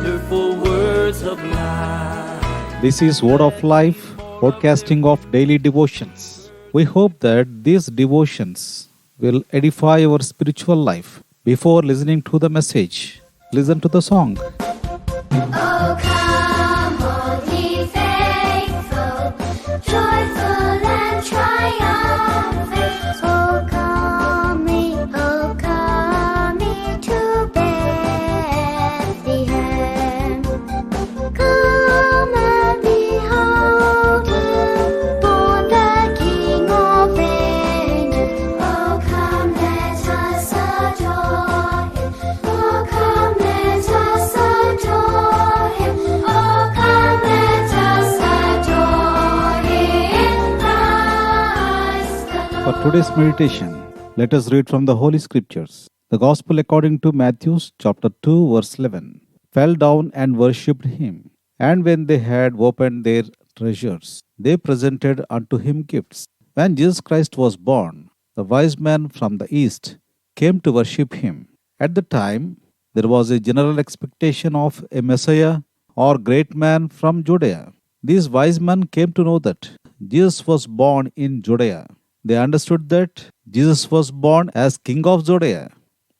wonderful words of mine. This is Word of Life, podcasting of daily devotions. We hope that these devotions will edify your spiritual life. Before listening to the message, listen to the song. Oh, come, all ye faithful, joyful and triumphant. Oh, come ye to Bethlehem. Come and behold him, born the King of angels. Oh, come, let us adore him. Oh, come, let us adore him. Oh, come, let us adore him, Christ the Lord. For today's meditation, let us read from the Holy Scriptures. The Gospel according to Matthew chapter 2 verse 11. Fell down and worshipped him. And when they had opened their treasures, they presented unto him gifts. When Jesus Christ was born, the wise men from the east came to worship him. At the time, there was a general expectation of a Messiah or great man from Judea. These wise men came to know that Jesus was born in Judea. They understood that Jesus was born as King of Judea.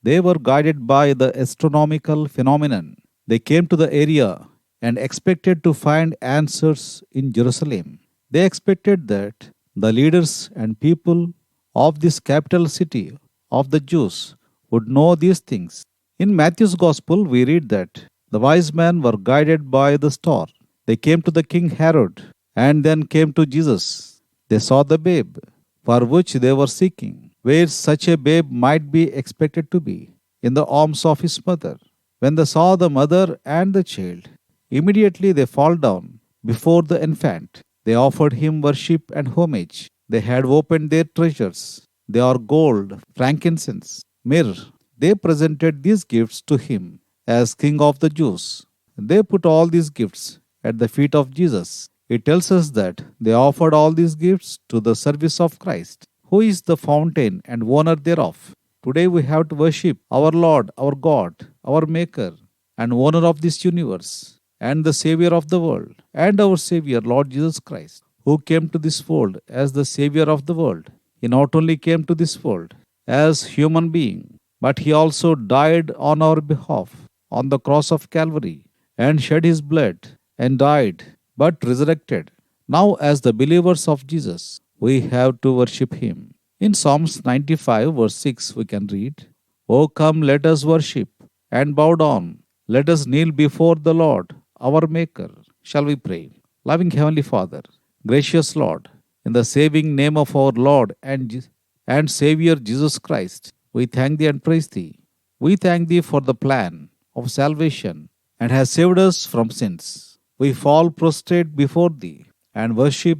They were guided by the astronomical phenomenon. They came to the area and expected to find answers in Jerusalem. They expected that the leaders and people of this capital city of the Jews would know these things. In Matthew's Gospel, we read that the wise men were guided by the star. They came to the King Herod and then came to Jesus. They saw the babe for which they were seeking, where such a babe might be expected to be, in the arms of his mother. When they saw the mother and the child, immediately they fall down before the infant. They offered him worship and homage. They had opened their treasures. They are gold, frankincense, myrrh. They presented these gifts to him as King of the Jews. They put all these gifts at the feet of Jesus. It tells us that they offered all these gifts to the service of Christ, who is the fountain and owner thereof. Today we have to worship our Lord, our God, our Maker, and owner of this universe, and the Savior of the world, and our Savior, Lord Jesus Christ, who came to this world as the Savior of the world. He not only came to this world as human being, but he also died on our behalf on the cross of Calvary and shed his blood and died, but resurrected. Now, as the believers of Jesus, we have to worship him. In Psalms 95, verse 6, we can read, O come, let us worship and bow down. Let us kneel before the Lord, our Maker. Shall we pray? Loving Heavenly Father, gracious Lord, in the saving name of our Lord and Savior Jesus Christ, we thank thee and praise thee. We thank thee for the plan of salvation and has saved us from sins. We fall prostrate before thee and worship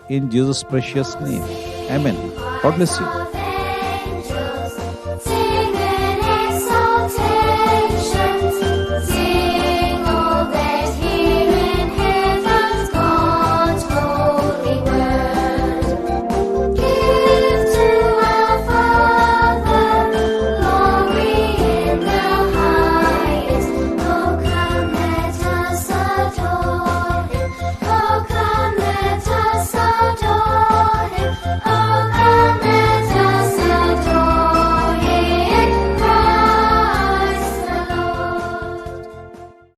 in Jesus' precious name. Amen. God bless you.